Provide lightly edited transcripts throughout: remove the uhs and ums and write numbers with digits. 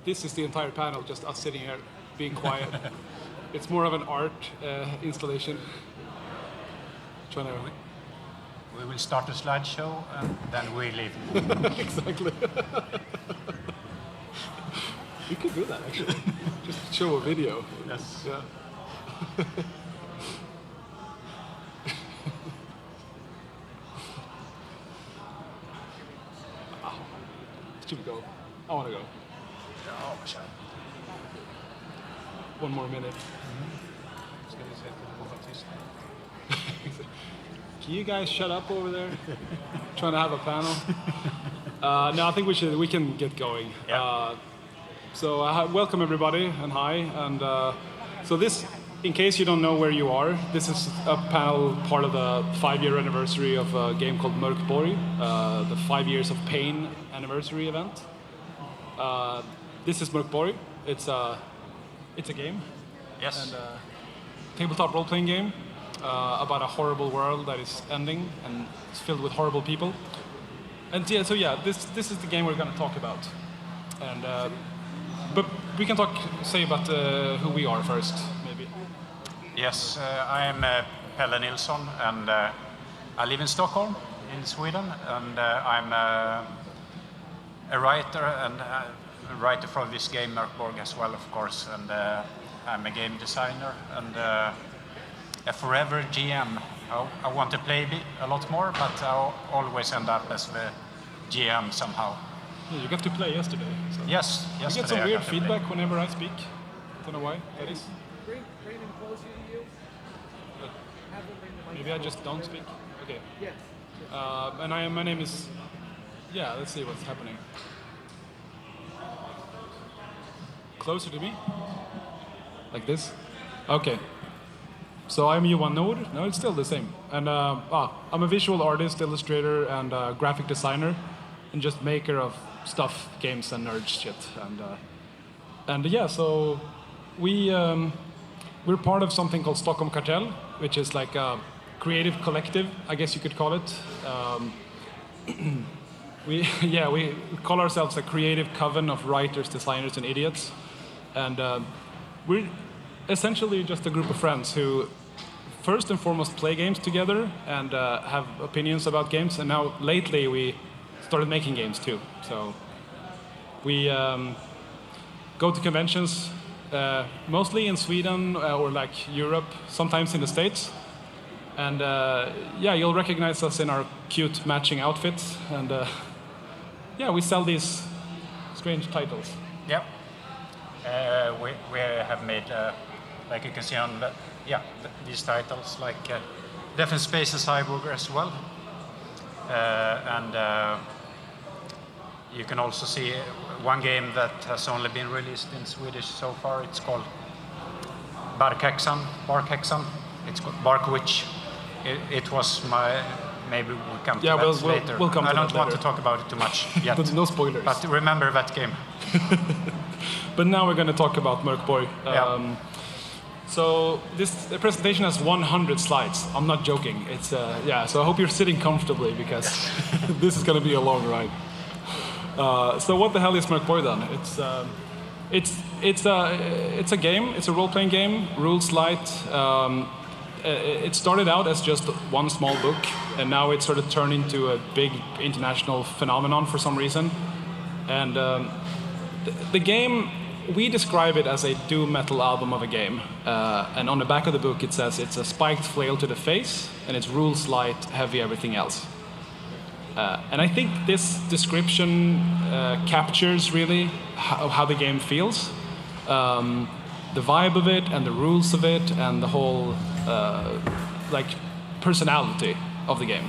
this is the entire panel, just us sitting here being quiet. It's more of an art installation. Trying to... We will start a slideshow and then we leave. Exactly. We could do that actually. Just show a video. Yes. Yeah. Should we go? I want to go. Oh, sure. One more minute. Can you guys shut up over there? Trying to have a panel? No, I think we can get going. Yeah. So welcome everybody and hi. And so this, in case you don't know where you are, this is a panel part of the 5-year anniversary of a game called MÖRK BORG, the 5 years of pain anniversary event. This is MÖRK BORG. It's a game. Yes. And tabletop role-playing game about a horrible world that is ending and it's filled with horrible people. And yeah, so yeah, this is the game we're going to talk about. And but we can say about who we are first, maybe. Yes, I am Pelle Nilsson, and I live in Stockholm, in Sweden, and I'm a writer and a writer for this game, MÖRK BORG, as well, of course, and I'm a game designer and a forever GM. I want to play a lot more, but I always end up as the GM somehow. Yeah, you got to play yesterday. So. Yes, I yesterday. get some weird feedback whenever I speak. Don't know why that is. Bring them closer to you. But Have them bring the mic. maybe I just don't speak. Okay. Yes. And my name is. Yeah, let's see what's happening. Closer to me? Like this? Okay. So I'm Johan Nord. No, it's still the same. And I'm a visual artist, illustrator, and graphic designer, and just maker of stuff, games, and nerd shit. And yeah, so we're part of something called Stockholm Cartel, which is like a creative collective, I guess you could call it. We call ourselves a creative coven of writers, designers, and idiots. And we're essentially just a group of friends who first and foremost play games together and have opinions about games. And now lately we started making games too. So we go to conventions, mostly in Sweden or like Europe, sometimes in the States. And yeah, you'll recognize us in our cute matching outfits. And yeah, we sell these strange titles. Yep. We have made, like you can see on the, these titles, like Death in Space and Cyborg as well. And you can also see one game that has only been released in Swedish so far. It's called Barkhäxan. It's called Barkwitch. It was my... Maybe we'll come to that later. We'll come to I don't that want later. to talk about it too much yet. But no spoilers. But remember that game. But now we're going to talk about MÖRK BORG. So this presentation has 100 slides. I'm not joking. It's so I hope you're sitting comfortably because this is going to be a long ride. So what the hell is MÖRK BORG then? It's a game. It's a role-playing game. Rules light. It started out as just one small book, and now it's sort of turned into a big international phenomenon for some reason. And the game, we describe it as a doom metal album of a game. And on the back of the book it says it's a spiked flail to the face, and it's rules light, heavy everything else. And I think this description captures really how the game feels. The vibe of it, and the rules of it, and the whole like personality of the game.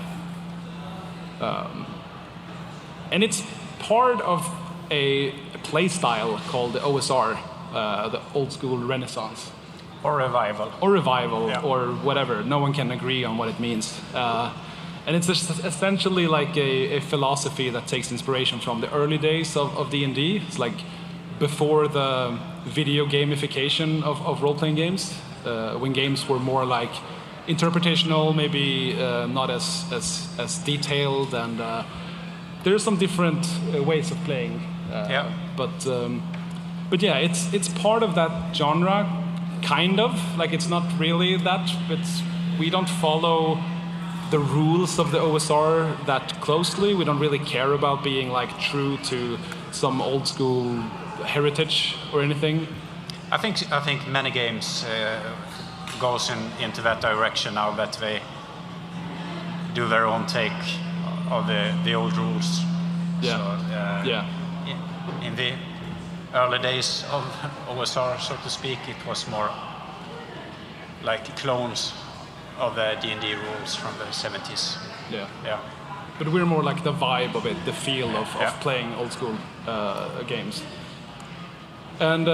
And it's part of a play style called the OSR, the old school Renaissance. Or revival. Or revival, Yeah. or whatever. No one can agree on what it means. And it's essentially like a philosophy that takes inspiration from the early days of D&D. It's like before the video gamification of role-playing games, when games were more like interpretational, maybe not as detailed, and there's some different ways of playing. But But yeah, it's part of that genre, kind of. Like it's not really that, but we don't follow the rules of the OSR that closely. We don't really care about being like true to some old school heritage or anything. I think many games goes into that direction now that they do their own take of the old rules. Yeah. So, Yeah. In the early days of OSR, so to speak, it was more like clones of the D&D rules from the 70s. Yeah. Yeah. But we're more like the vibe of it, the feel of Yeah. playing old school games. And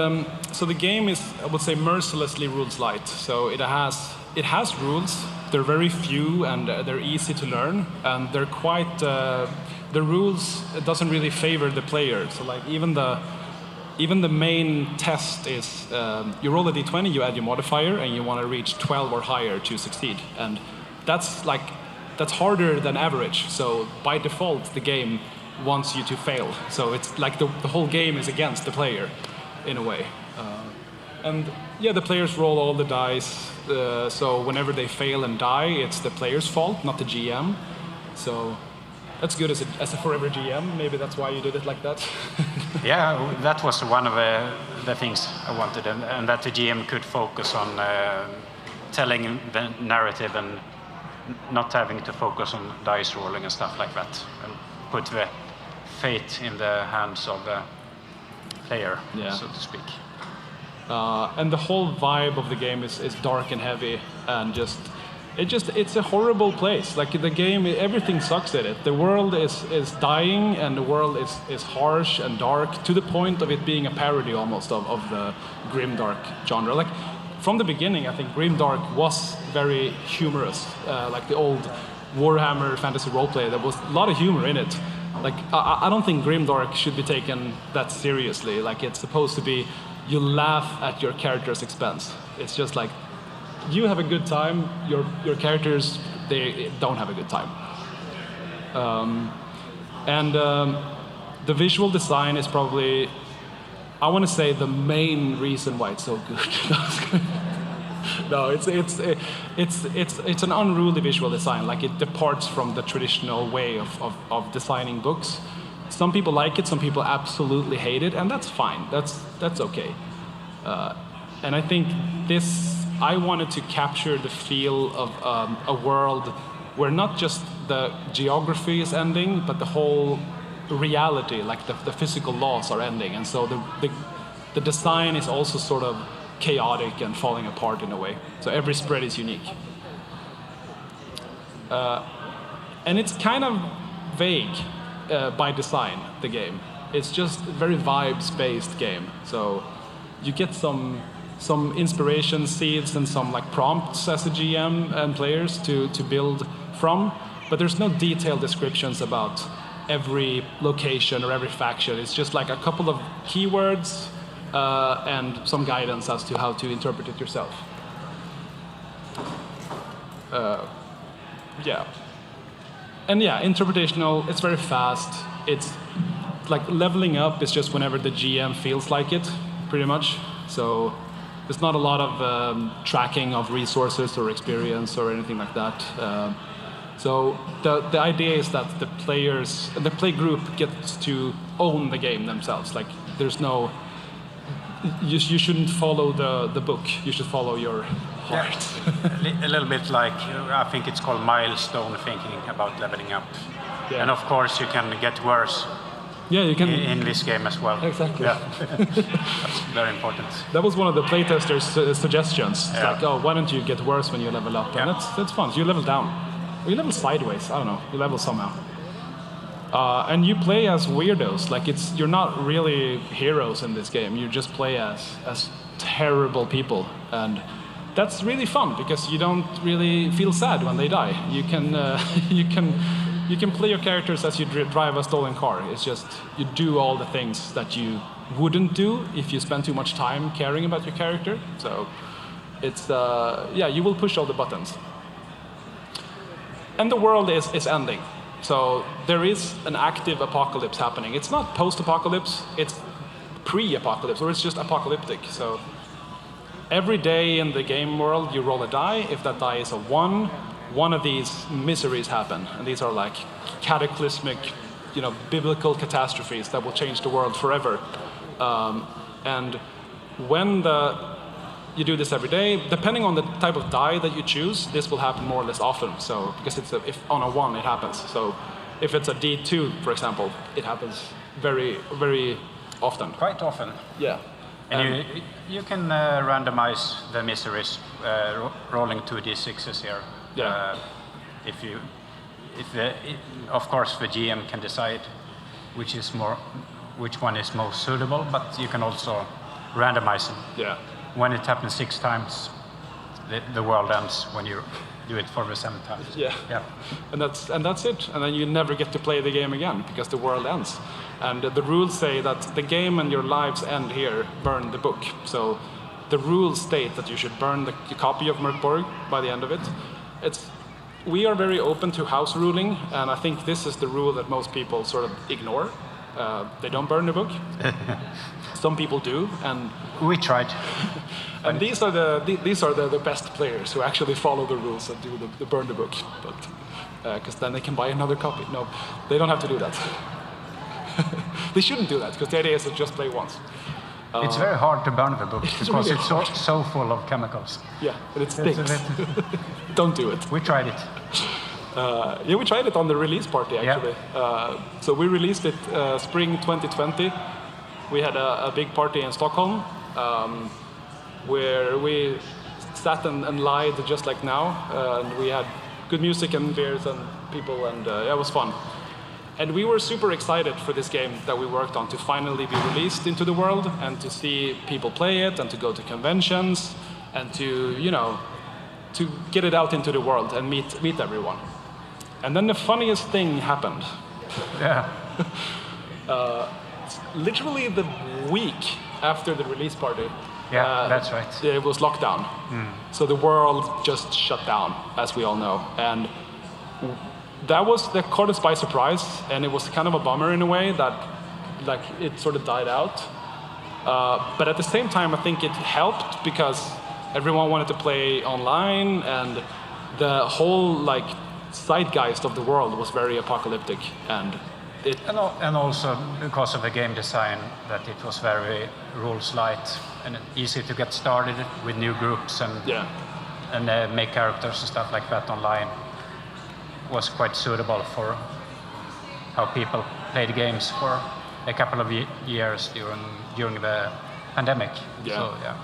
so the game is, I would say, mercilessly rules light. So it has rules. They're very few and they're easy to learn, and they're quite. The rules doesn't really favor the player. So like even the main test is you roll a d20, you add your modifier, and you want to reach 12 or higher to succeed. And that's harder than average. So by default, the game wants you to fail. So it's like the whole game is against the player, in a way. And yeah, the players roll all the dice. So whenever they fail and die, it's the player's fault, not the GM. So that's good as a forever GM. Maybe that's why you did it like that. Yeah, that was one of the things I wanted, and that the GM could focus on telling the narrative and not having to focus on dice rolling and stuff like that, and put the fate in the hands of the player, so to speak. And the whole vibe of the game is dark and heavy, and it's a horrible place. Like the game, everything sucks at it. The world is dying, and the world is harsh and dark, to the point of it being a parody almost of the grimdark genre. Like from the beginning, I think grimdark was very humorous. Like the old Warhammer fantasy roleplay, there was a lot of humor in it. Like I don't think grimdark should be taken that seriously. Like it's supposed to be, you laugh at your character's expense. It's just like, you have a good time, your characters, they don't have a good time. The visual design is probably, I want to say, the main reason why it's so good. No, it's an unruly visual design. Like it departs from the traditional way of designing books. Some people like it, some people absolutely hate it, and that's fine. That's okay. And I think I wanted to capture the feel of a world where not just the geography is ending, but the whole reality, like the physical laws are ending. And so the design is also sort of chaotic and falling apart in a way. So every spread is unique. And it's kind of vague by design, the game. It's just a very vibes-based game. So you get some inspiration seeds and some like prompts as a GM and players to build from, but there's no detailed descriptions about every location or every faction. It's just like a couple of keywords and some guidance as to how to interpret it yourself. Yeah. And yeah, interpretational, it's very fast. It's like leveling up is just whenever the GM feels like it, pretty much. So there's not a lot of tracking of resources or experience or anything like that. So the idea is that the play group gets to own the game themselves. Like there's no, you shouldn't follow the book. You should follow your heart. Yeah. A little bit like, I think it's called milestone thinking about leveling up. Yeah. And of course you can get worse. Yeah, you can. In this game as well. Exactly. Yeah. That's very important. That was one of the playtesters' suggestions. It's like, oh, why don't you get worse when you level up? And that's fun. So you level down. Or you level sideways. I don't know. You level somehow. And you play as weirdos. Like you're not really heroes in this game. You just play as terrible people, and that's really fun because you don't really feel sad when they die. You can play your characters as you drive a stolen car. It's just you do all the things that you wouldn't do if you spend too much time caring about your character. So it's you will push all the buttons. And the world is ending. So there is an active apocalypse happening. It's not post-apocalypse. It's pre-apocalypse, or it's just apocalyptic. So every day in the game world, you roll a die. If that die is a 1, one of these miseries happen, and these are like cataclysmic, biblical catastrophes that will change the world forever. And when you do this every day, depending on the type of die that you choose, this will happen more or less often. So because if on a 1 it happens. So if it's a D2, for example, it happens very, very often. Quite often. Yeah. And you can randomize the miseries, rolling 2d6s here. Yeah. Of course, the GM can decide which one is most suitable, but you can also randomize them. Yeah. When it happens 6 times, the world ends when you do it for the 7th time. Yeah. And that's it. And then you never get to play the game again because the world ends. And the rules say that the game and your lives end here, burn the book. So the rules state that you should burn the copy of MÖRK BORG by the end of it. We are very open to house ruling, and I think this is the rule that most people sort of ignore. They don't burn the book. Some people do, and we tried. And these are the best players who actually follow the rules and do the burn the book. But because then they can buy another copy. No, they don't have to do that. They shouldn't do that because the idea is to just play once. It's very hard to burn the book because really it's so full of chemicals. Yeah, and it stinks. Don't do it. We tried it. We tried it on the release party, actually. Yeah. So we released it spring 2020. We had a big party in Stockholm where we sat and lied just like now. And we had good music and beers and people, and it was fun. And we were super excited for this game that we worked on to finally be released into the world and to see people play it and to go to conventions and to get it out into the world and meet everyone. And then the funniest thing happened. Yeah. Literally the week after the release party. Yeah, that's right. It was lockdown. So the world just shut down, as we all know. And that caught us by surprise, and it was kind of a bummer in a way that it sort of died out. But at the same time, I think it helped because everyone wanted to play online, and the whole zeitgeist of the world was very apocalyptic, and also because of the game design, that it was very rules light and easy to get started with new groups and make characters and stuff like that online. Was quite suitable for how people played games for a couple of years during the pandemic. Yeah. So, yeah.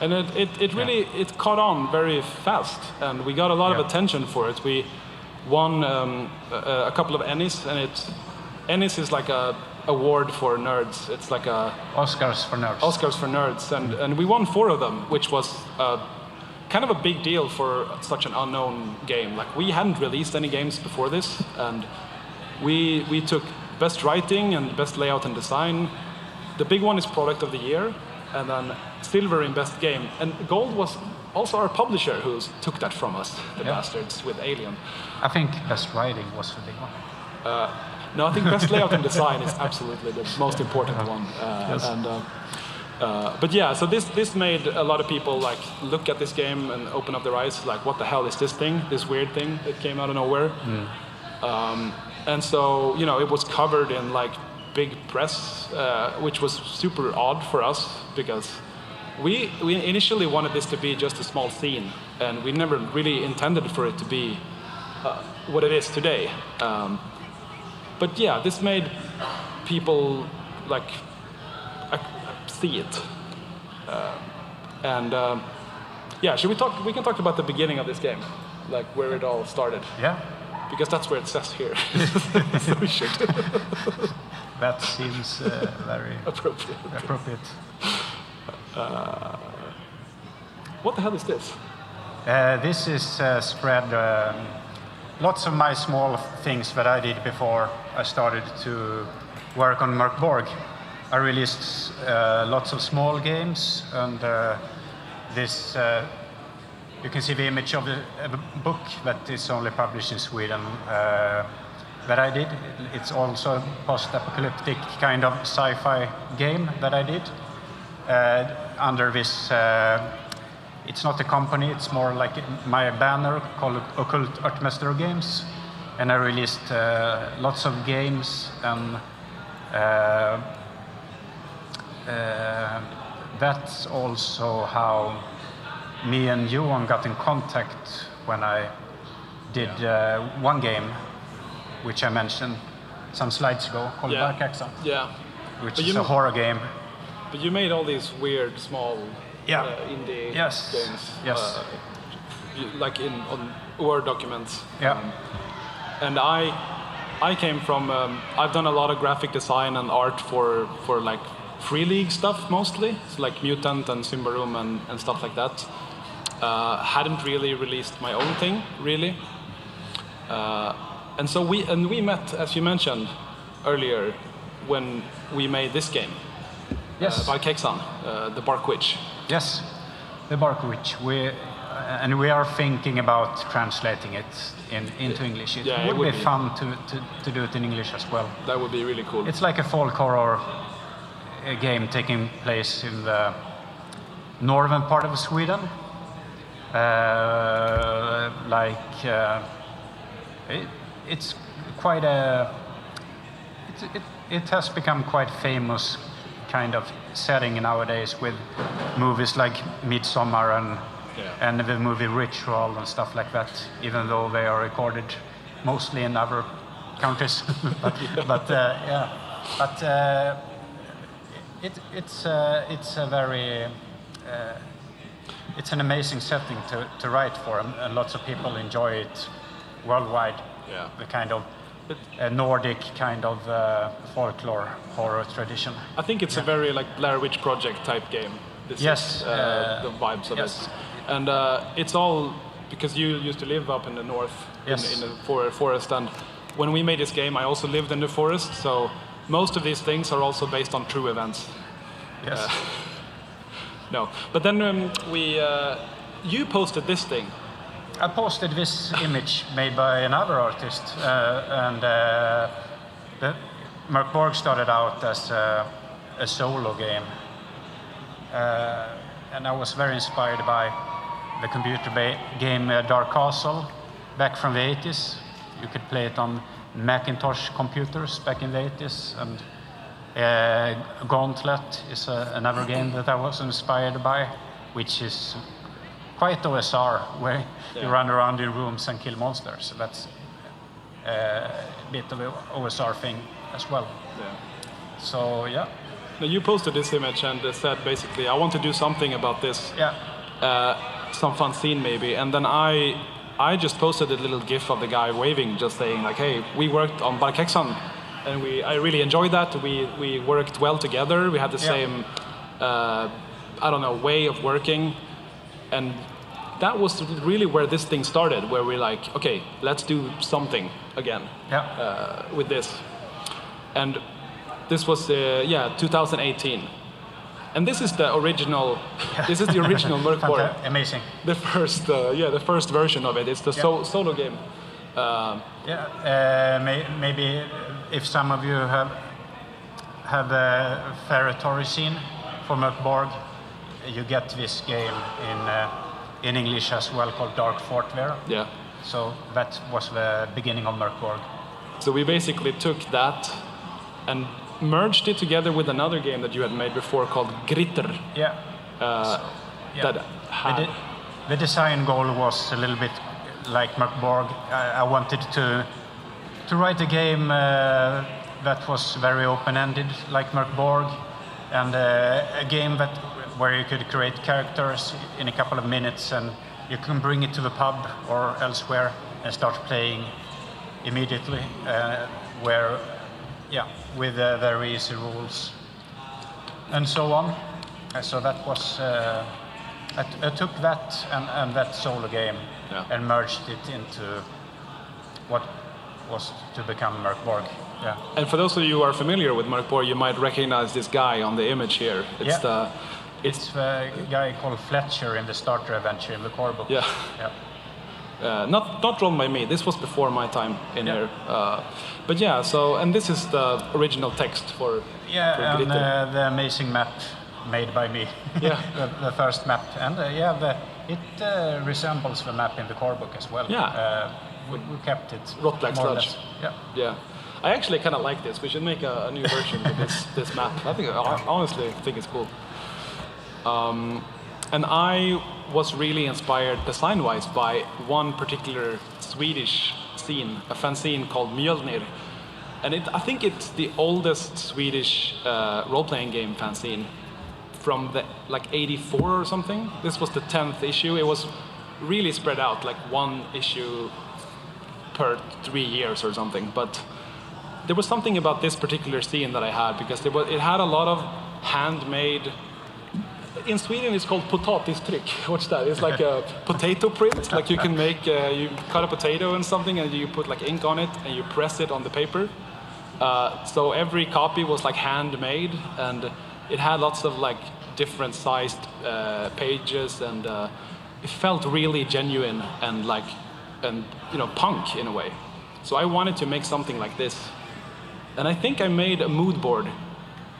And it really caught on very fast, and we got a lot of attention for it. We won a couple of Emmys, and Emmys is like a award for nerds. It's like a Oscars for nerds. Oscars for nerds, and we won 4 of them, which was kind of a big deal for such an unknown game. We hadn't released any games before this, and we took best writing and best layout and design. The big one is product of the year, and then silver in best game. And gold was also our publisher who took that from us, the bastards, with Alien. I think best writing was the big one. No, I think best layout and design is absolutely the most important one. Yes. But yeah, so this made a lot of people look at this game and open up their eyes, what the hell is this thing, this weird thing that came out of nowhere. And so it was covered in big press, which was super odd for us because we initially wanted this to be just a small scene, and we never really intended for it to be what it is today. But yeah, this made people see it. Should we talk? We can talk about the beginning of this game, where it all started. Yeah. Because that's where it says here. So we should. That seems very appropriate. What the hell is this? This is spread. Lots of my small things that I did before I started to work on MÖRK BORG. I released lots of small games, and this you can see the image of a book that is only published in Sweden. that I did. It's also a post-apocalyptic kind of sci-fi game that I did under this. It's not a company, it's more like my banner called Occult Artmaster Games. And I released lots of games, and that's also how me and Johan got in contact when I did one game, which I mentioned some slides ago, called Barkhäxan, which is a horror game. But you made all these weird, small indie games, like on Word documents. And I came from, I've done a lot of graphic design and art for like Free League stuff mostly, so like Mutant and Symbaroum and stuff like that. Hadn't really released my own thing, really. And so we met, as you mentioned earlier, when we made this game. Yes. Barkhäxan, the Bark Witch. Yes, the Bark Witch. We are thinking about translating it into English. It would be fun to do it in English as well. That would be really cool. It's like a folk horror game taking place in the northern part of Sweden. It's quite a. It has become quite famous kind of setting nowadays with movies like Midsommar and the movie Ritual and stuff like that, even though they are recorded mostly in other countries. It's a very it's an amazing setting to write for, and lots of people enjoy it worldwide. The kind of Nordic kind of folklore horror tradition. I think it's a very like Blair Witch Project type game. This is, the vibes of it. And it's all because you used to live up in the north in the forest, and when we made this game I also lived in the forest, so most of these things are also based on true events. Yes. No, but then you posted this thing. I posted this image made by another artist, and MÖRK BORG started out as a solo game, and I was very inspired by the computer game Dark Castle back from the 80s. You could play it on Macintosh computers back in the 80s, and Gauntlet is another game that I was inspired by, which is quite OSR, where you run around in rooms and kill monsters. So that's a bit of an OSR thing as well. So yeah. Now you posted this image and said basically, I want to do something about this. Some fun scene maybe, and then I just posted a little GIF of the guy waving, just saying like, hey, we worked on Barkhäxan, and I really enjoyed that. We worked well together. We had the same, way of working, and that was really where this thing started. Where we're like, okay, let's do something again with this, and this was 2018. And this is the original. This is the original MÖRK BORG. Amazing. The first version of it. It's the solo game. Maybe if some of you have a territory scene for MÖRK BORG, you get this game in English as well, called Dark Fort there. Yeah. So that was the beginning of MÖRK BORG. So we basically took that and merged it together with another game that you had made before called GrittR. The design goal was a little bit like MÖRK BORG. I wanted to write a game that was very open-ended, like MÖRK BORG, and a game where you could create characters in a couple of minutes, and you can bring it to the pub or elsewhere and start playing immediately. With very easy rules and so on. So that was I took that and that solo game and merged it into what was to become MÖRK BORG. Yeah. And for those of you who are familiar with MÖRK BORG, you might recognize this guy on the image here. It's the guy called Fletcher in the starter adventure in the core book. Yeah. Not drawn by me. This was before my time in here. But yeah, so and this is the original text for Yeah, and GrittR. the amazing map made by me. Yeah. the first map, and it resembles the map in the core book as well. Yeah. We kept it. Rot Black more or Sludge. less. Yeah. Yeah. I actually kind of like this. We should make a new version of this map. I honestly think it's cool. And I was really inspired design-wise by one particular Swedish scene, a fanzine called Mjölnir. And I think it's the oldest Swedish role-playing game fanzine from the, like 84 or something. This was the 10th issue. It was really spread out, like one issue per 3 years or something. But there was something about this particular scene that I had because it had a lot of handmade. In Sweden, it's called potatistrick. What's that? It's like a potato print. Like you can make, you cut a potato and something, and you put like ink on it, and you press it on the paper. So every copy was like handmade, and it had lots of like different sized pages, and it felt really genuine and like, and you know, punk in a way. So I wanted to make something like this, and I think I made a mood board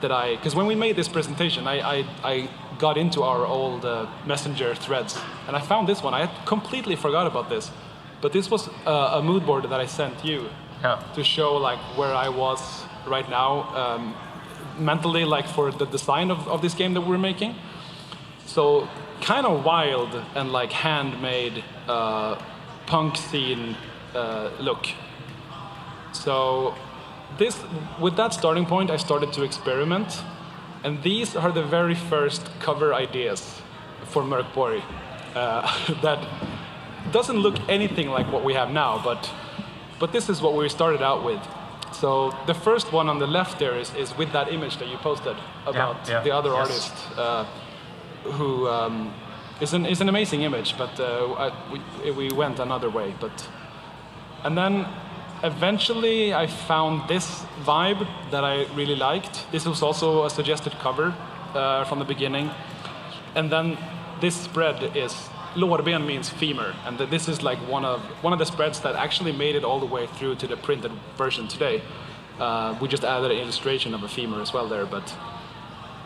that because when we made this presentation, I got into our old messenger threads, and I found this one. I had completely forgot about this, but this was a mood board that I sent you to show like where I was right now mentally, like for the design of this game that we're making. So kind of wild and like handmade punk scene look. So with that starting point, I started to experiment, and these are the very first cover ideas for MÖRK BORG that doesn't look anything like what we have now, but this is what we started out with. So the first one on the left there is with that image that you posted about the other artist, who is an amazing image, but we went another way. And then eventually I found this vibe that I really liked. This was also a suggested cover from the beginning. And then this spread is, lårben means femur, and this is like one of the spreads that actually made it all the way through to the printed version today. We just added an illustration of a femur as well there, but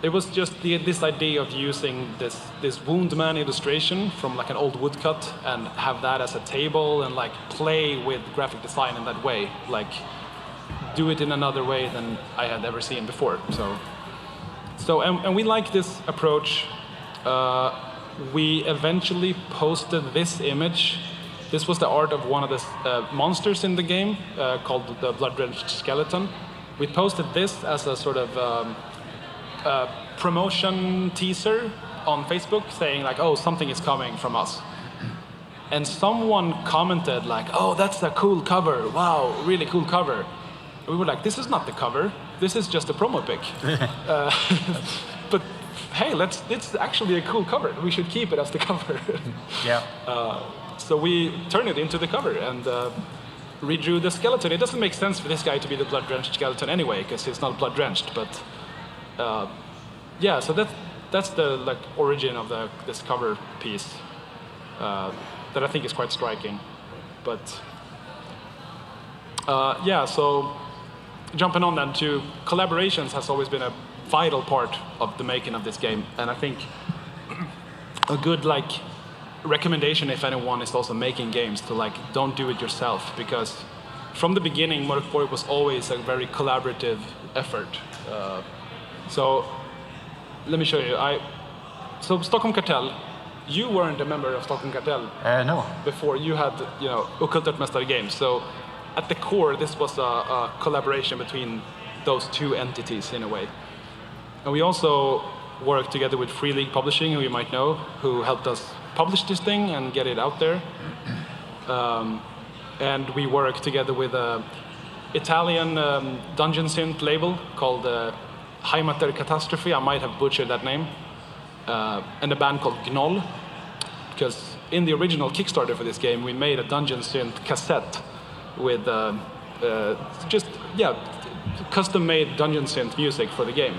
it was just this idea of using this wound man illustration from like an old woodcut and have that as a table and like play with graphic design in that way, like do it in another way than I had ever seen before. And we like this approach. We eventually posted this image. This was the art of one of the monsters in the game called the blood-drenched skeleton. We posted this as a sort of promotion teaser on Facebook saying like, oh, something is coming from us. And someone commented like, oh, that's a cool cover. Wow, really cool cover. We were like, this is not the cover. This is just a promo pic. But hey, it's actually a cool cover. We should keep it as the cover. So we turned it into the cover and redrew the skeleton. It doesn't make sense for this guy to be the blood-drenched skeleton anyway, because he's not blood-drenched. But yeah, so that's the like origin of this cover piece that I think is quite striking. But yeah, so jumping on then to collaborations has always been a vital part of the making of this game, and I think a good like recommendation if anyone is also making games to like don't do it yourself, because from the beginning MÖRK BORG was always a very collaborative effort. So let me show you. So Stockholm Cartel, you weren't a member of Stockholm Cartel No. before. You had, you know, Occultmästare Games. So at the core this was a collaboration between those two entities in a way. And we also worked together with Free League Publishing, who you might know, who helped us publish this thing and get it out there. And we worked together with an Italian dungeon synth label called Heimater Catastrophe. I might have butchered that name. And a band called Gnoll, because in the original Kickstarter for this game, we made a dungeon synth cassette with just custom-made dungeon synth music for the game.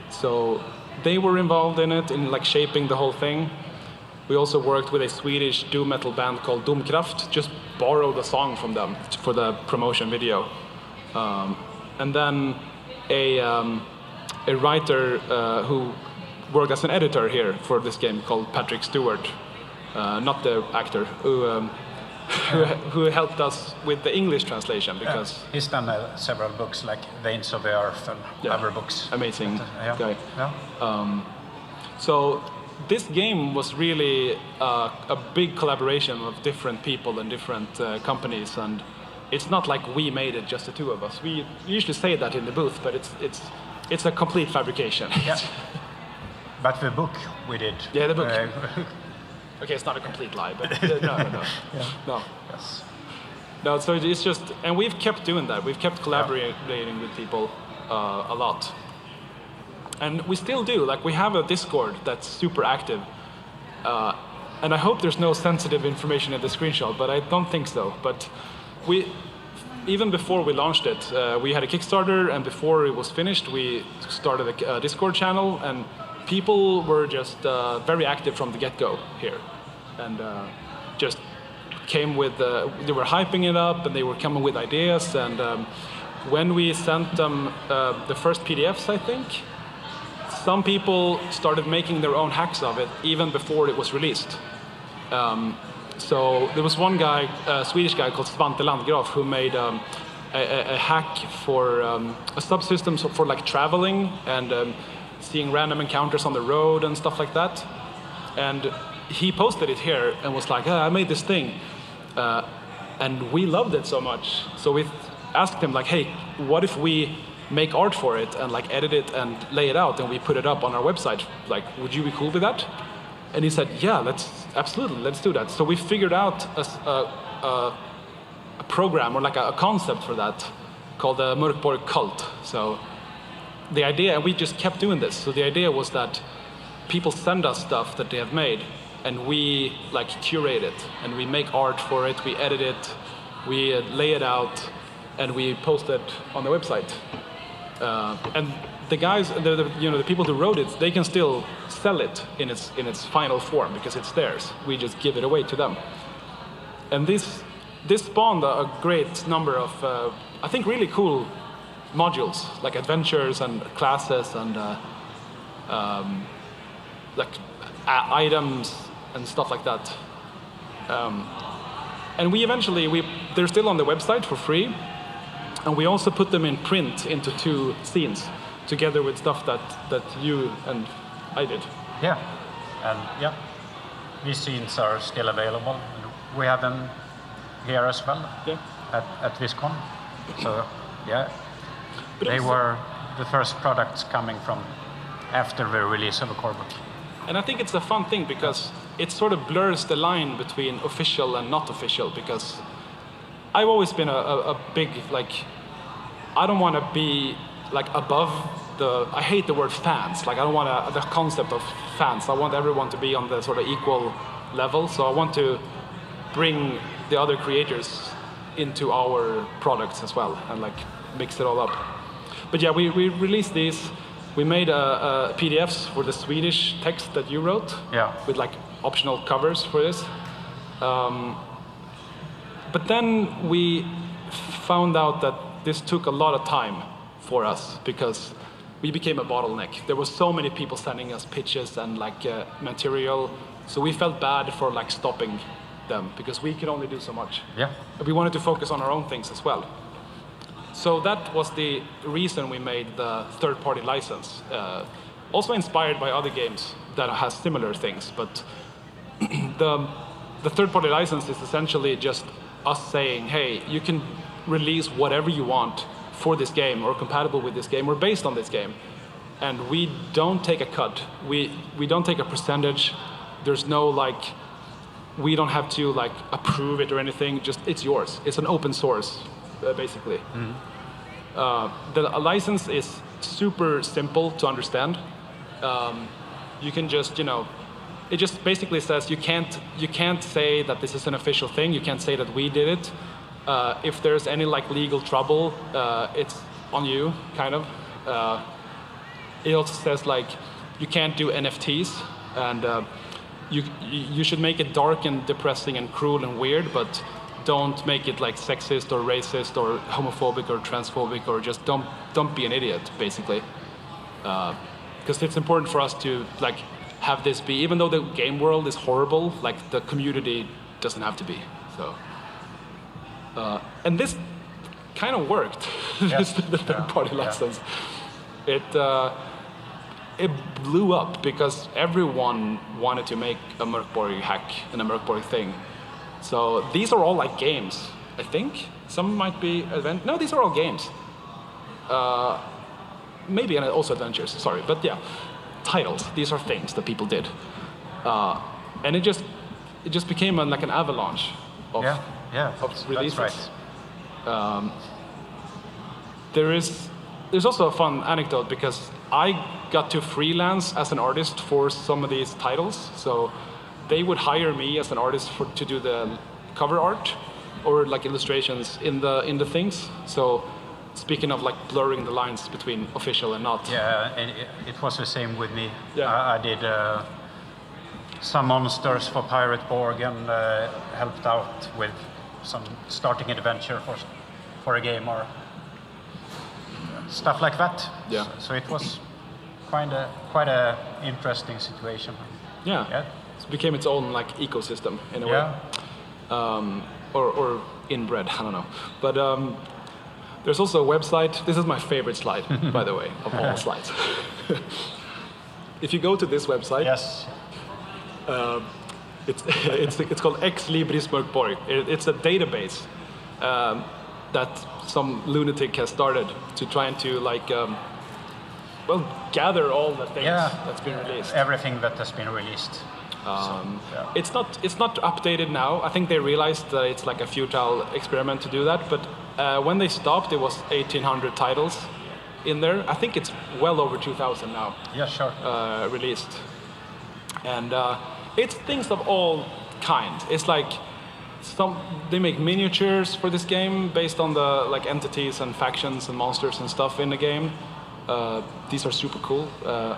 So they were involved in it, in like shaping the whole thing. We also worked with a Swedish doom metal band called Domkraft, just borrowed a song from them for the promotion video. And then a writer who worked as an editor here for this game called Patrick Stewart, not the actor, who helped us with the English translation because he's done several books like Veins of the Earth and other books. Amazing guy. Yeah. So this game was really a big collaboration of different people and different companies, and it's not like we made it just the two of us. We usually say that in the booth, but it's a complete fabrication. Yeah. But the book we did. Yeah, the book. Okay, it's not a complete lie, but no. No. Yes. No, so it's just, and we've kept doing that. We've kept collaborating with people a lot. And we still do. Like, we have a Discord that's super active. And I hope there's no sensitive information in the screenshot, but I don't think so. But even before we launched it, we had a Kickstarter, and before it was finished, we started a Discord channel, and people were just very active from the get-go here. And just came with, they were hyping it up, and they were coming with ideas. And when we sent them the first PDFs, I think, some people started making their own hacks of it even before it was released. So there was one guy, a Swedish guy called Svante Landgraf, who made a hack for a subsystem for like traveling and seeing random encounters on the road and stuff like that. And he posted it here and was like, I made this thing. And we loved it so much. So we asked him like, hey, what if we make art for it and like edit it and lay it out and we put it up on our website? Like, would you be cool with that? And he said, yeah, absolutely, let's do that. So we figured out a program or like a concept for that called the MÖRK BORG cult. So the idea, and we just kept doing this. So the idea was that people send us stuff that they have made, and we like curate it, and we make art for it, we edit it, we lay it out, and we post it on the website. And the guys, the people who wrote it, they can still sell it in its final form because it's theirs. We just give it away to them. And this spawned a great number of, I think, really cool modules, like adventures and classes and like items and stuff like that. And we eventually, they're still on the website for free, and we also put them in print into 2 scenes, together with stuff that you and I did. Yeah, and yeah, these scenes are still available. We have them here as well at VisCon. So yeah, But they also, were the first products coming from after the release of a core book. and I think it's a fun thing because it sort of blurs the line between official and not official, because I've always been a big, like, I don't want to be like above I hate the word fans. Like, I don't want the concept of fans. I want everyone to be on the sort of equal level. So I want to bring the other creators into our products as well and like mix it all up. But yeah, we released these. We made PDFs for the Swedish text that you wrote. Yeah. With like optional covers for this. But then we found out that this took a lot of time for us because we became a bottleneck. There were so many people sending us pitches and like material, so we felt bad for like stopping them because we could only do so much. Yeah. We wanted to focus on our own things as well. So that was the reason we made the third-party license. Also inspired by other games that has similar things, but the third-party license is essentially just us saying, hey, you can release whatever you want for this game or compatible with this game or based on this game. And we don't take a cut. We don't take a percentage. There's no like, we don't have to like approve it or anything. Just, it's yours. It's an open source, basically. Mm-hmm. The license is super simple to understand. You can just, it just basically says you can't say that this is an official thing. You can't say that we did it. If there's any like legal trouble, it's on you, kind of. It also says like you can't do NFTs, and you should make it dark and depressing and cruel and weird, but don't make it like sexist or racist or homophobic or transphobic, or just don't be an idiot, basically. Because it's important for us to like have this be, even though the game world is horrible, like the community doesn't have to be. So, and this kind of worked. Yes. The third-party license. It blew up because everyone wanted to make a MÖRK BORG hack and a MÖRK BORG thing. So these are all like games, I think. Some might be event. No, these are all games. Maybe and also adventures. Sorry, but yeah, titles. These are things that people did, and it just became like an avalanche of of releases. That's right. There's also a fun anecdote because I got to freelance as an artist for some of these titles. So they would hire me as an artist to do the cover art or like illustrations in the things. So speaking of like blurring the lines between official and not. Yeah, and it was the same with me. Yeah. I did some monsters for Pirate Borg and helped out with some starting adventure for a game or stuff like that. Yeah. So it was quite a interesting situation. Yeah. It became its own like ecosystem in a way. Or inbred, I don't know. But there's also a website. This is my favorite slide, by the way, of all slides. If you go to this website, Yes. it's called Libris MÖRK BORG. It's a database that some lunatic has started to try and to like gather all the things that's been released. Everything that has been released. It's not updated now. I think they realized that it's like a futile experiment to do that. But when they stopped, it was 1,800 titles in there. I think it's well over 2,000 now. Yeah, sure. Released, and it's things of all kinds. It's like they make miniatures for this game based on the like entities and factions and monsters and stuff in the game. These are super cool,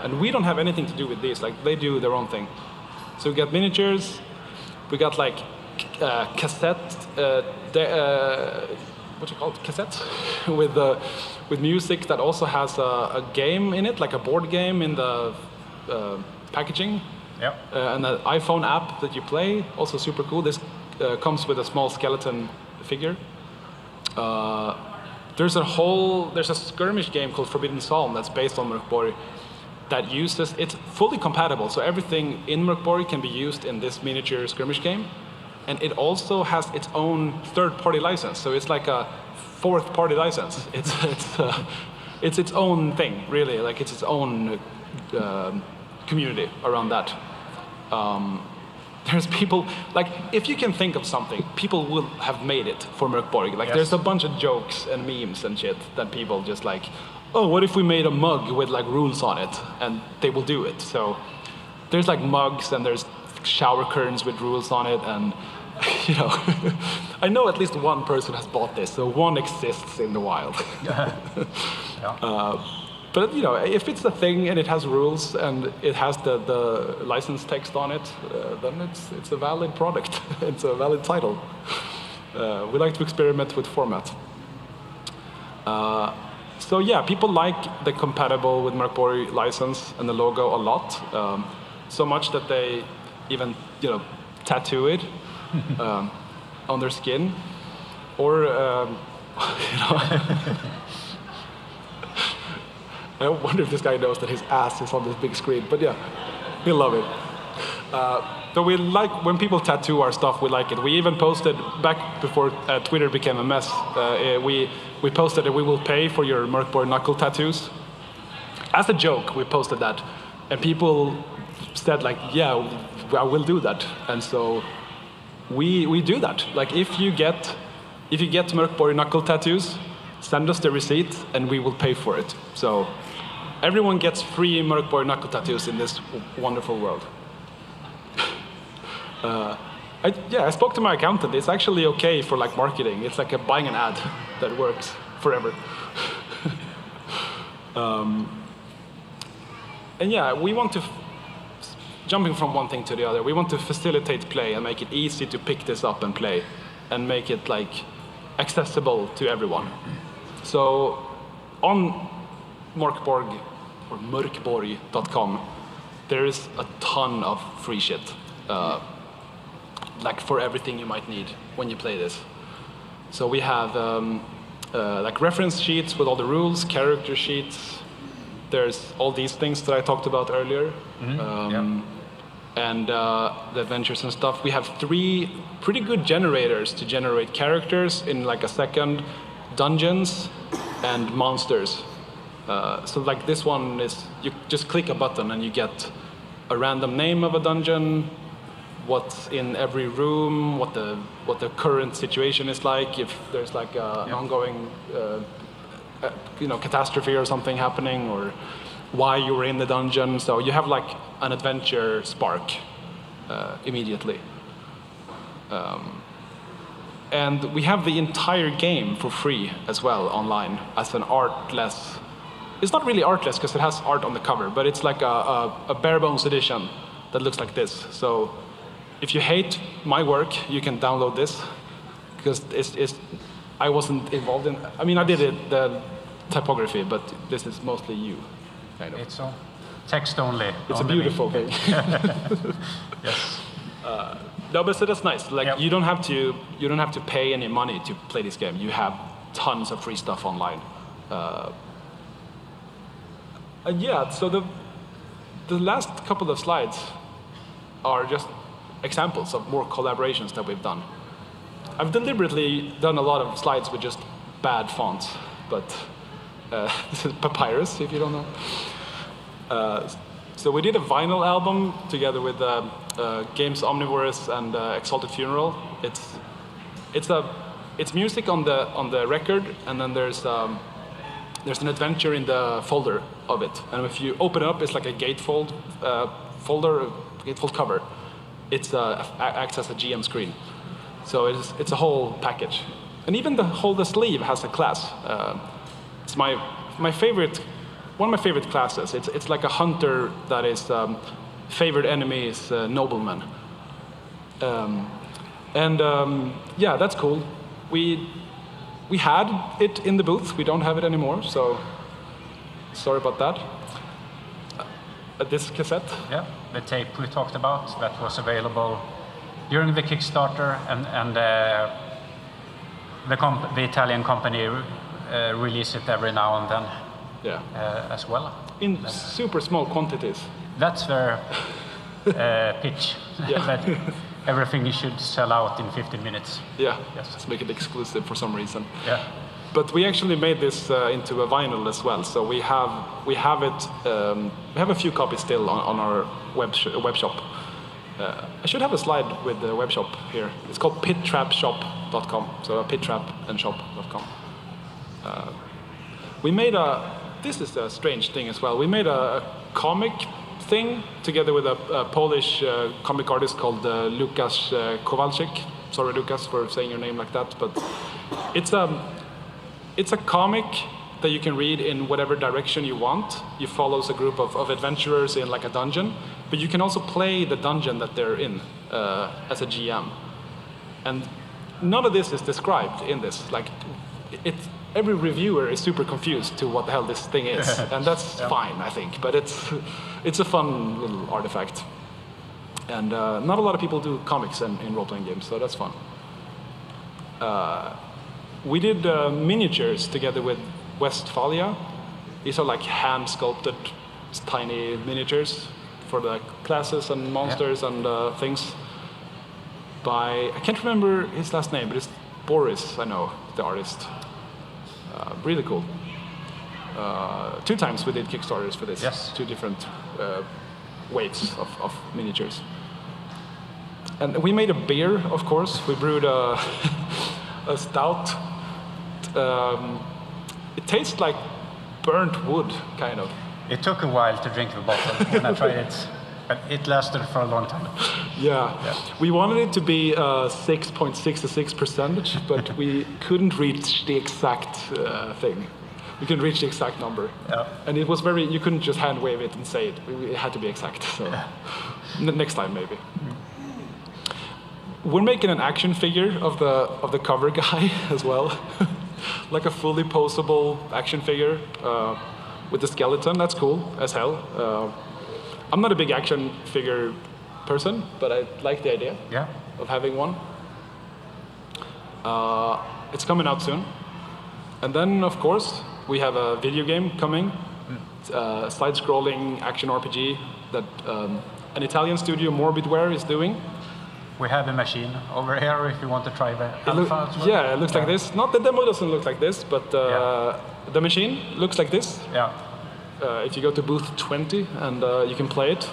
and we don't have anything to do with these. Like they do their own thing. So we got miniatures, we got like cassette, what you call it, cassettes, with music that also has a game in it, like a board game in the packaging. Yeah. And an iPhone app that you play, also super cool. This comes with a small skeleton figure. There's a skirmish game called Forbidden Psalm that's based on MÖRK BORG that it's fully compatible. So everything in MÖRK BORG can be used in this miniature skirmish game. And it also has its own third-party license. So it's like a fourth-party license. It's its own thing, really. Like it's its own community around that. There's people, like, if you can think of something, people will have made it for MÖRK BORG. Like, there's a bunch of jokes and memes and shit that people just like, oh, what if we made a mug with, like, rules on it? And they will do it. So there's, like, mugs and there's shower curtains with rules on it. And, you know, I know at least one person has bought this, so one exists in the wild. But, you know, if it's a thing and it has rules and it has the license text on it, then it's a valid product. It's a valid title. We like to experiment with format. So yeah, people like the compatible with MÖRK BORG license and the logo a lot. So much that they even, you know, tattoo it on their skin. Or, you know... I wonder if this guy knows that his ass is on this big screen, but yeah, we love it. So we like, when people tattoo our stuff, we like it. We even posted, back before Twitter became a mess, we posted that we will pay for your MÖRK BORG knuckle tattoos. As a joke, we posted that. And people said like, yeah, I will do that. And so we do that. Like if you get MÖRK BORG knuckle tattoos, send us the receipt and we will pay for it. So everyone gets free MÖRK BORG knuckle tattoos in this wonderful world. I spoke to my accountant. It's actually okay for like marketing. It's like buying an ad that works forever. And yeah, we want to jumping from one thing to the other. We want to facilitate play and make it easy to pick this up and play, and make it like accessible to everyone. So on MÖRK BORG or mörkborg.com, there is a ton of free shit, like for everything you might need when you play this. So we have like reference sheets with all the rules, character sheets. There's all these things that I talked about earlier, and the adventures and stuff. We have 3 pretty good generators to generate characters in like a second, dungeons, and monsters. So like this one is, you just click a button and you get a random name of a dungeon, what's in every room, what the current situation is like, if there's like an ongoing catastrophe or something happening, or why you were in the dungeon. So you have like an adventure spark immediately. And we have the entire game for free as well online as an artless. It's not really artless because it has art on the cover, but it's like a bare bones edition that looks like this. So if you hate my work, you can download this, because I wasn't involved in. I mean, I did the typography, but this is mostly you, kind of. It's all text only. It's a beautiful thing. Yes. No, but so that's nice. Like you don't have to pay any money to play this game. You have tons of free stuff online. Yeah. So the last couple of slides are just examples of more collaborations that we've done. I've deliberately done a lot of slides with just bad fonts, but this is Papyrus, if you don't know. So we did a vinyl album together with Games Omnivorous and Exalted Funeral. It's music on the record, and then there's an adventure in the folder of it. And if you open it up, it's like a gatefold folder, gatefold cover. It acts as a GM screen. So it's a whole package. And even the sleeve has a class. It's my favorite, one of my favorite classes. It's like a hunter that is favored enemy is nobleman. Yeah, that's cool. We had it in the booth. We don't have it anymore, so sorry about that. This cassette. Yeah, the tape we talked about that was available during the Kickstarter, and the Italian company release it every now and then. Yeah. As well. In super small quantities. That's their pitch. Yeah. That everything should sell out in 15 minutes. Yeah. Yes. Let's make it exclusive for some reason. Yeah. But we actually made this into a vinyl as well. So we have it. We have a few copies still on our web shop. I should have a slide with the web shop here. It's called pittrapshop.com. So pittrapandshop.com. We made this is a strange thing as well. We made a comic thing together with a Polish comic artist called Lukas Kowalczyk. Sorry, Lukas, for saying your name like that, but it's a comic that you can read in whatever direction you want. You follow a group of adventurers in like a dungeon, but you can also play the dungeon that they're in as a GM. And none of this is described in this. Like, every reviewer is super confused to what the hell this thing is, and that's fine, I think. But it's a fun little artifact. And not a lot of people do comics in role-playing games, so that's fun. We did miniatures together with Westphalia. These are like hand-sculpted, tiny miniatures for the classes and monsters and things. By, I can't remember his last name, but it's Boris, I know, the artist. Really cool. 2 times we did Kickstarters for this. Yes. 2 different waves of miniatures. And we made a beer, of course. We brewed a stout. It tastes like burnt wood, kind of. It took a while to drink the bottle when I tried it, but it lasted for a long time. Yeah. We wanted it to be 6.66%, but we couldn't reach the exact thing. You can reach the exact number. Yeah. And it was you couldn't just hand wave it and say it. It had to be exact. So next time maybe. We're making an action figure of the cover guy as well. Like a fully posable action figure with the skeleton. That's cool as hell. I'm not a big action figure person, but I like the idea of having one. It's coming out soon. And then, of course, we have a video game coming. Side-scrolling action RPG that an Italian studio, Morbidware, is doing. We have a machine over here if you want to try the alpha as well. Yeah, it looks like this. Not the demo doesn't look like this, but the machine looks like this. Yeah. If you go to booth 20 and you can play it,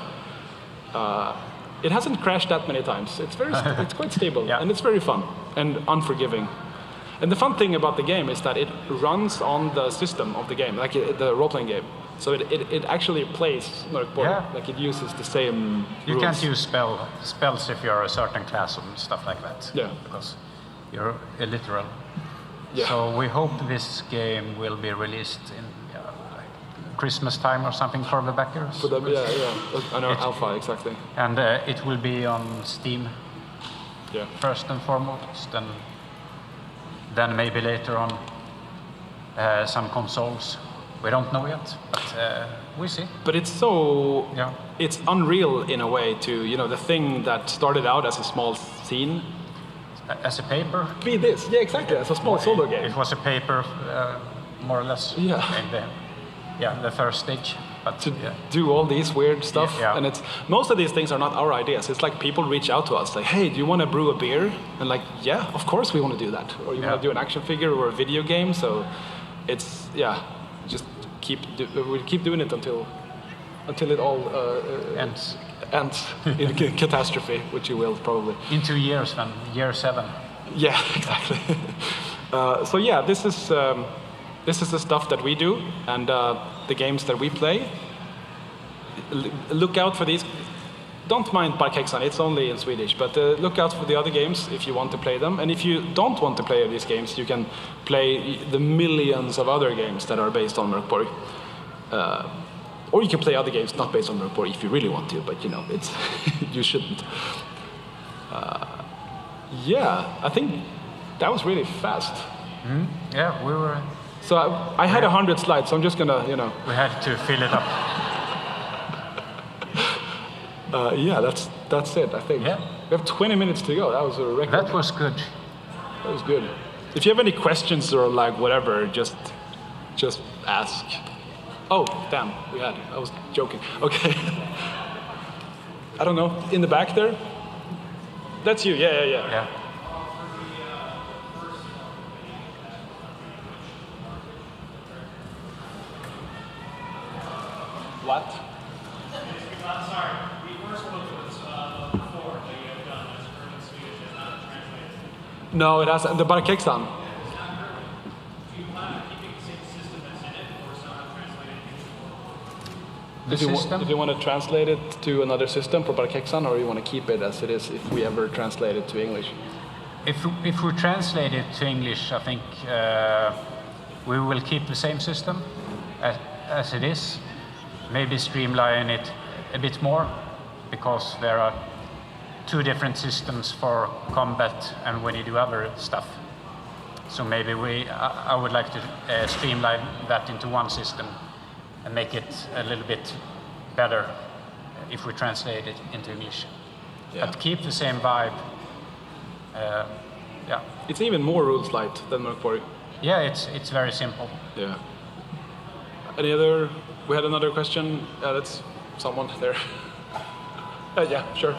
it hasn't crashed that many times. It's it's quite stable and it's very fun and unforgiving. And the fun thing about the game is that it runs on the system of the game, like the role-playing game. So it actually plays MÖRK BORG. Like it uses the same You rules. can't use spells if you're a certain class and stuff like that. Yeah. Because you're illiteral. Yeah. So we hope this game will be released in like Christmas time or something for the backers. For them, I know, alpha, exactly. And it will be on Steam first and foremost, and then maybe later on some consoles. We don't know yet, but we see. But it's so, it's unreal in a way to, the thing that started out as a small scene. As a paper? Be this, exactly, as a small solo game. It was a paper, more or less, in the first stage. But to do all these weird stuff, and most of these things are not our ideas. It's like people reach out to us, like, hey, do you want to brew a beer? And like, yeah, of course we want to do that. Or you want to do an action figure or a video game, so it's, just we keep doing it until it all ends in catastrophe, which you will probably. In 2 years, then year 7. Yeah, exactly. So yeah, this is the stuff that we do, and the games that we play. Look out for these. Don't mind Barkhäxan, it's only in Swedish, but look out for the other games if you want to play them. And if you don't want to play these games, you can play the millions of other games that are based on MÖRK BORG. Or you can play other games not based on MÖRK BORG if you really want to, but it's you shouldn't. I think that was really fast. Mm-hmm. Yeah, we were... So I had 100 slides, so I'm just gonna, We had to fill it up. That's it, I think. Yeah. We have 20 minutes to go. That was a record. That was good. That was good. If you have any questions or like whatever, just ask. Oh, damn, I was joking. Okay. I don't know, in the back there? That's you, yeah. What? Sorry, the first book was before that you had done as urban Swedish and not translated. No, it hasn't. The Barkhäxan. Do you plan on keeping the same system that's in it, or is it not translated? If you want to translate it to another system for Barkhäxan, or you want to keep it as it is if we ever translate it to English? If we translate it to English, I think we will keep the same system as it is. Maybe streamline it a bit more, because there are 2 different systems for combat and when you do other stuff. So maybe I would like to streamline that into one system and make it a little bit better if we translate it into English. But keep the same vibe. It's even more rules light than MÖRK BORG. Yeah, it's very simple. Yeah. Any other? We had another question. That's someone there. Yeah, sure.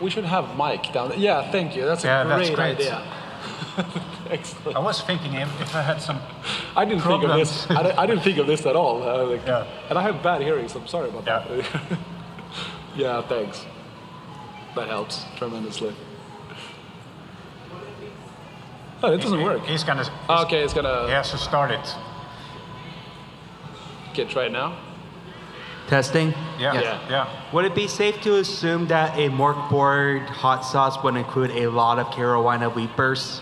We should have Mike down there. Yeah, thank you. That's a great idea. Excellent. I was thinking if I had some I didn't problems. think of this. I didn't think of this at all. And I have bad hearing, so I'm sorry about that. Yeah, thanks. That helps tremendously. Oh, it doesn't work. He's gonna. Okay, it's gonna. He has to start it. Okay, try it now. Testing? Yeah. Would it be safe to assume that a MÖRK BORG hot sauce would include a lot of Carolina Reapers?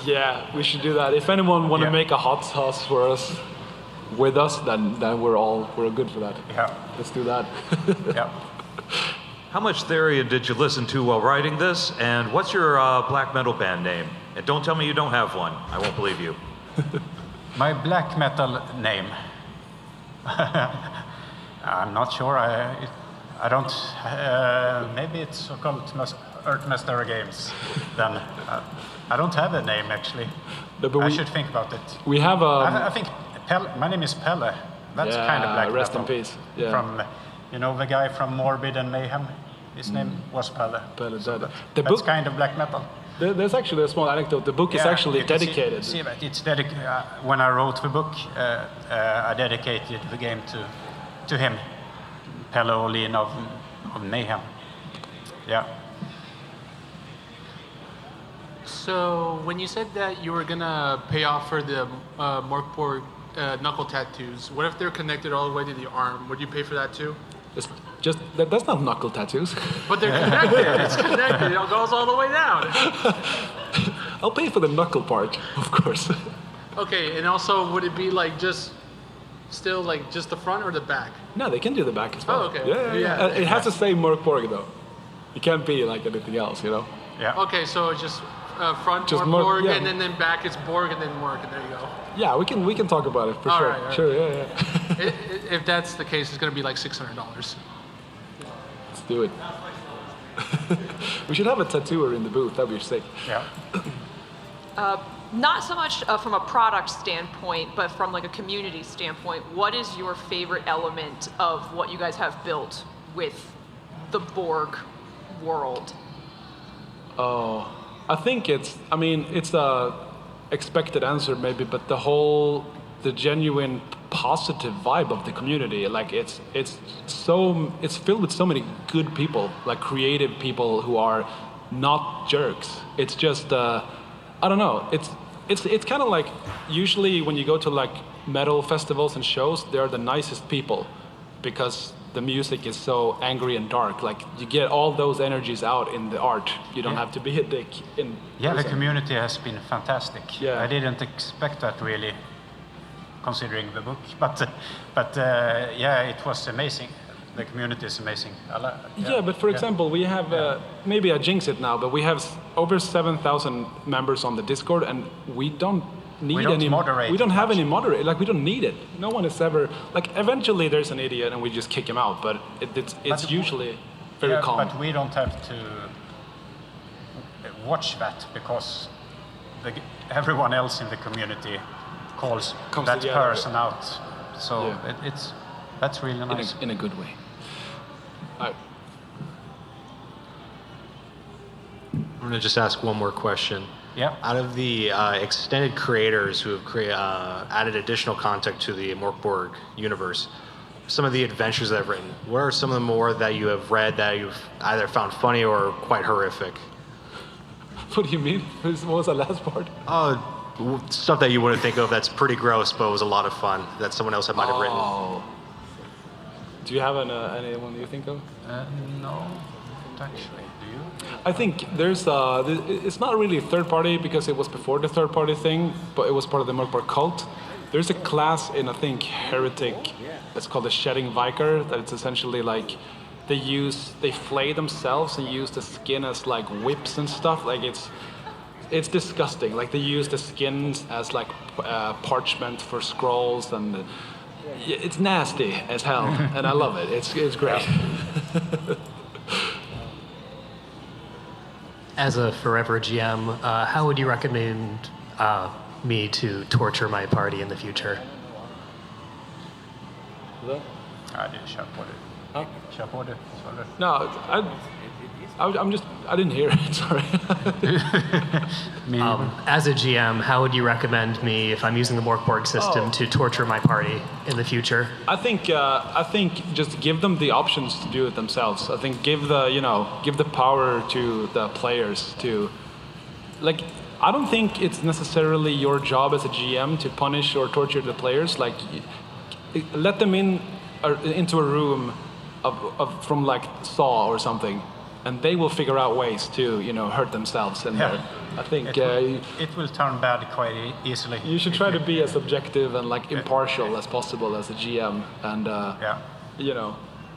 Yeah, we should do that. If anyone want to make a hot sauce for us, with us, then we're good for that. Yeah. Let's do that. Yeah. How much Therian did you listen to while writing this? And what's your black metal band name? And don't tell me you don't have one. I won't believe you. My black metal name. I'm not sure. I don't. Maybe it's called Earthmaster Games. Then I don't have a name actually. No, but I should think about it. We have I think my name is Pelle. That's kind of black rest metal. in peace. Yeah. From the guy from Morbid and Mayhem. His name was Pelle. Pelle, So the that's book- kind of black metal. There's actually a small anecdote. The book is Yeah, actually you can dedicated. See that it's when I wrote the book, I dedicated the game to him, Pelle Olin of Mayhem. Yeah. So when you said that you were gonna pay off for the MÖRK BORG knuckle tattoos, what if they're connected all the way to the arm? Would you pay for that too? It's just that's not knuckle tattoos. But they're connected. It's connected. It goes all the way down. I'll pay for the knuckle part, of course. Okay, and also would it be like just the front or the back? No, they can do the back as well. Oh, okay. Yeah. It has to say MÖRK BORG though. It can't be like anything else, you know. Yeah. Okay, so it's just front Just MÖRK MÖRK, BORG, yeah. and then back it's Borg, and then MÖRK, and there you go. Yeah, we can talk about it for All sure. right, all right. Sure, yeah. If that's the case, it's gonna be like $600. Let's do it. We should have a tattooer in the booth. That'd be sick. Yeah. Not so much from a product standpoint, but from like a community standpoint, what is your favorite element of what you guys have built with the Borg world? Oh, I think it's a expected answer maybe, but the genuine positive vibe of the community, like it's filled with so many good people, like creative people who are not jerks. It's just I don't know. It's kind of like usually when you go to like metal festivals and shows, they're the nicest people because the music is so angry and dark. Like you get all those energies out in the art. You don't have to be a dick in. Yeah, the person. community has been fantastic. Yeah. I didn't expect that really, considering the book. But yeah, it was amazing. The community is amazing. Yeah, but for example, we have maybe I jinx it now, but we have over 7,000 members on the Discord, and we don't need any. moderate We don't have much. any moderate. Like we don't need it. No one is ever like. Eventually, there's an idiot, and we just kick him out. But it's usually very calm. But we don't have to watch that because everyone else in the community comes that together. person out. So Yeah. that's really nice. In a good way. I'm going to just ask one more question. Yeah. Out of the extended creators who have added additional content to the MÖRK BORG universe, some of the adventures that I've written, what are some of the more that you have read that you've either found funny or quite horrific? What do you mean? What was the last part? Stuff that you wouldn't think of that's pretty gross, but was a lot of fun that someone else might have written. Do you have anyone you think of? No, actually, do you? I think there's it's not really a third party because it was before the third party thing, but it was part of the MÖRK BORG cult. There's a class in I think Heretic that's called the Shedding Vicar that it's essentially like they flay themselves and use the skin as like whips and stuff. Like it's disgusting. Like they use the skins as like parchment for scrolls and it's nasty as hell and I love it. It's great. As a forever GM, how would you recommend me to torture my party in the future? Kör på det. Kör på det. No, I didn't hear it. Sorry. As a GM, how would you recommend me, if I'm using the MÖRK BORG system, to torture my party in the future? I think just give them the options to do it themselves. I think give the power to the players to, like, I don't think it's necessarily your job as a GM to punish or torture the players. Like, let them in into a room from like Saw or something, and they will figure out ways to hurt themselves. And I think it will turn bad quite easily. You should try to be as objective and like impartial as possible as a GM. And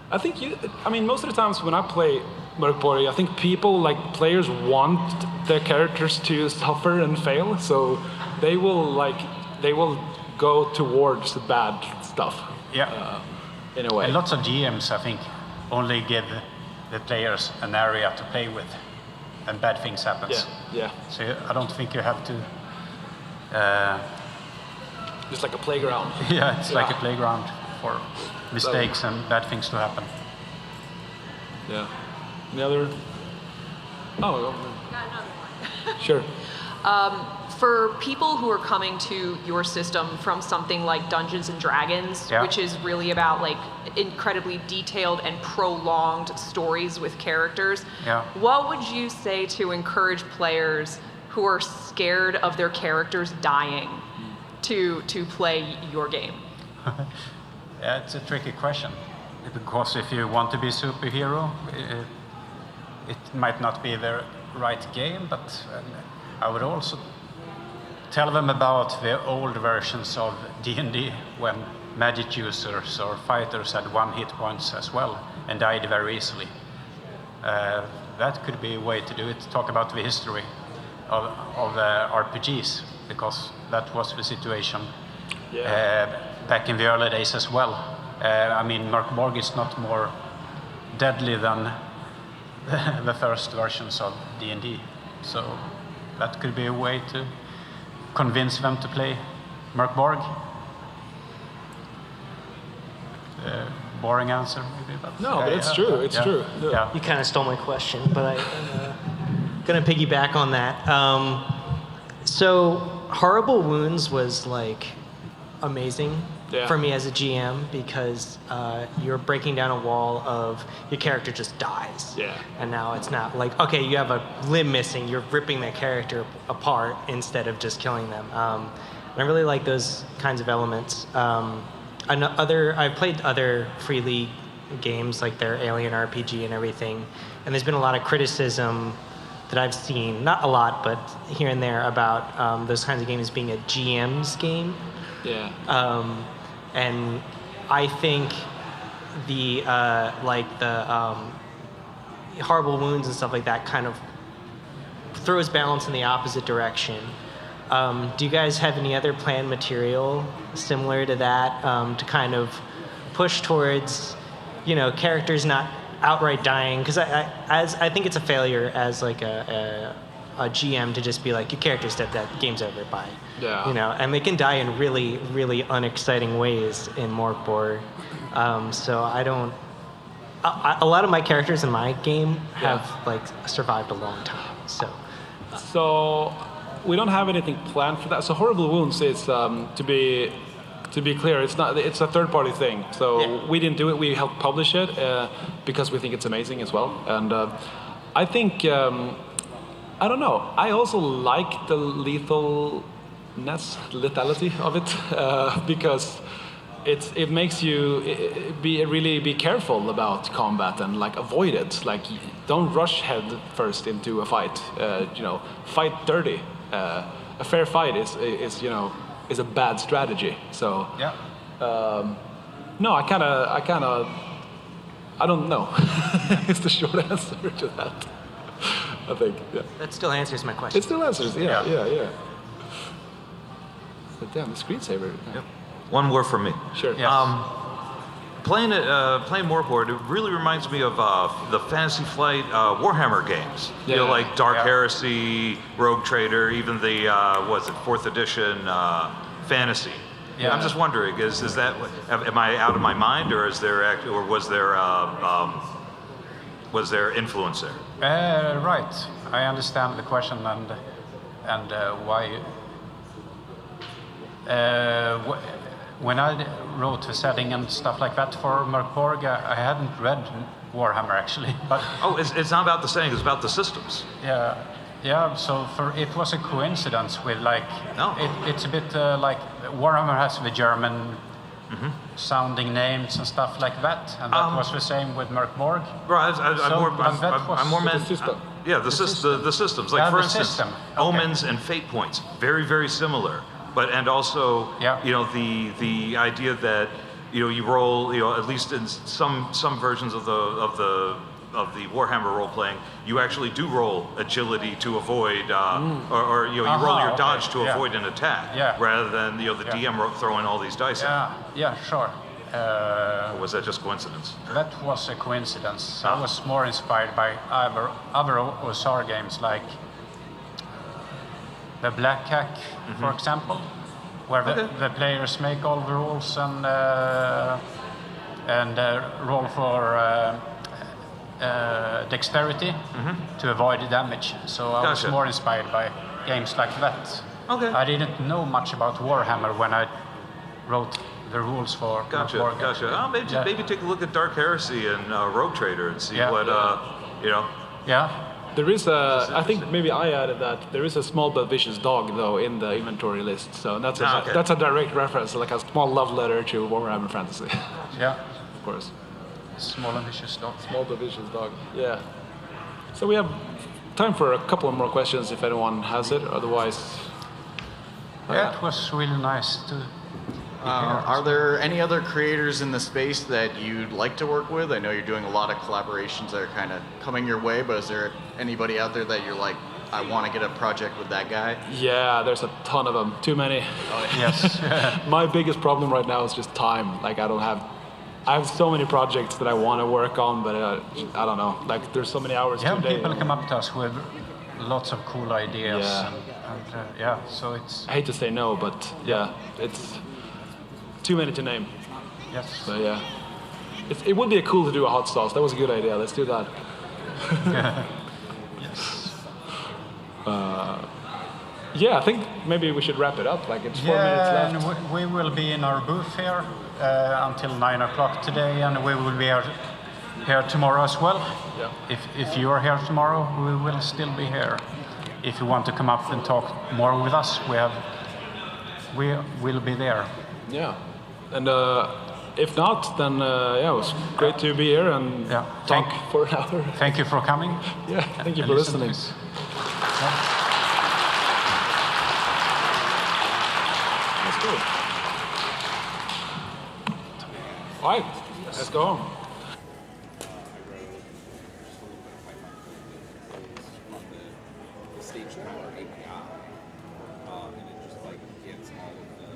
I think most of the times when I play MÖRK BORG, I think players want their characters to suffer and fail, so they will go towards the bad stuff. Yeah. In a way. And lots of GMs, I think, only give the players an area to play with, and bad things happen. Yeah. So I don't think you have to. Just like a playground. Yeah, it's like a playground for mistakes and bad things to happen. Yeah. The other. Oh. Got another one. Sure. For people who are coming to your system from something like Dungeons and Dragons, which is really about like incredibly detailed and prolonged stories with characters, what would you say to encourage players who are scared of their characters dying to play your game? Yeah, it's a tricky question, because if you want to be a superhero, it might not be the right game, but I would also tell them about the old versions of D&D when magic users or fighters had 1 hit points as well and died very easily. That could be a way to do it, talk about the history of the RPGs, because that was the situation back in the early days as well. MÖRK BORG is not more deadly than the first versions of D&D, so that could be a way to convince them to play MÖRK BORG. Boring answer, maybe. But but it's true. It's true. Yeah. You kind of stole my question, but I'm going to piggyback on that. So Horrible Wounds was like amazing for me as a GM, because you're breaking down a wall of your character just dies. And now it's not like, okay, you have a limb missing, you're ripping that character apart instead of just killing them. And I really like those kinds of elements. I've played other Free League games, like their Alien RPG and everything, and there's been a lot of criticism that I've seen, not a lot, but here and there, about those kinds of games being a GM's game. And I think the Horrible Wounds and stuff like that kind of throws balance in the opposite direction. Do you guys have any other planned material similar to that, to kind of push towards, characters not outright dying? Because I think it's a failure as like a GM to just be like, your character's dead, that game's over, bye. And they can die in really, really unexciting ways in MÖRK BORG. So I don't. A lot of my characters in my game have like survived a long time. So we don't have anything planned for that. So Horrible Wounds is to be clear, it's a third-party thing. So we didn't do it. We helped publish it because we think it's amazing as well. And I think I don't know. I also like the lethality of it because it makes you really be careful about combat and like avoid it. Like don't rush head first into a fight. Fight dirty. A fair fight is a bad strategy. So no, I don't know. It's the short answer to that. I think. Yeah. That still answers my question. It still answers. Yeah. But damn, the screensaver. Yep. One more from me. Sure. Yes. Playing MÖRK BORG, it really reminds me of the Fantasy Flight Warhammer games. Like Dark Heresy, Rogue Trader, even the 4th edition Fantasy. Yeah. I'm just wondering, is that, am I out of my mind, or was there influence there? Right. I understand the question and why. When I wrote the setting and stuff like that for MÖRK BORG, I hadn't read Warhammer actually. But it's not about the setting; it's about the systems. Yeah. So it was a coincidence with like it's a bit like Warhammer has the German sounding names and stuff like that. And that was the same with MÖRK BORG. Right, I'm more meant. system. Yeah, the systems. Like Yeah, for the instance, system. Okay. omens and fate points, very very similar. But and also, Yeah. you know, the idea that you roll, at least in some versions of the Warhammer role playing, you actually do roll agility to avoid, or you roll your dodge to avoid an attack, rather than the DM throwing all these dice. Yeah, sure. Or was that just coincidence? That was a coincidence. I was more inspired by other OSR games like the Black Hack, for example, where the players make all the rules and roll for dexterity to avoid damage. So I was more inspired by games like that. Okay. I didn't know much about Warhammer when I wrote the rules for Gotcha. Oh, maybe take a look at Dark Heresy and Rogue Trader and see what Yeah. There is I think maybe I added that there is a small but vicious dog though in the inventory list, so that's a direct reference, like a small love letter to Warhammer Fantasy. Yeah. Of course. Small and vicious dog. Small but vicious dog. Yeah. So we have time for a couple of more questions if anyone has it. Otherwise. Yeah, it was really nice to. Are there any other creators in the space that you'd like to work with? I know you're doing a lot of collaborations that are kind of coming your way, but is there anybody out there that you're like, I want to get a project with that guy? Yeah, there's a ton of them. Too many. Yes. My biggest problem right now is just time. Like I have so many projects that I want to work on, but I don't know. Like there's so many hours Yeah, today. people come up to us with lots of cool ideas. Yeah. So it's. I hate to say no, but yeah, it's too many to name. Yes. So yeah, it would be cool to do a hot sauce. That was a good idea. Let's do that. Yes. Yeah, I think maybe we should wrap it up. Like it's 4 minutes left. And we will be in our booth here until 9 o'clock today, and we will be here tomorrow as well. Yeah. If you are here tomorrow, we will still be here. If you want to come up and talk more with us, we will be there. Yeah, and if not, then it was great to be here and talk for an hour. Thank you for coming. Yeah, thank you for listening. That's good. All right, let's go home. Stage 4 API, and it just like gets all of the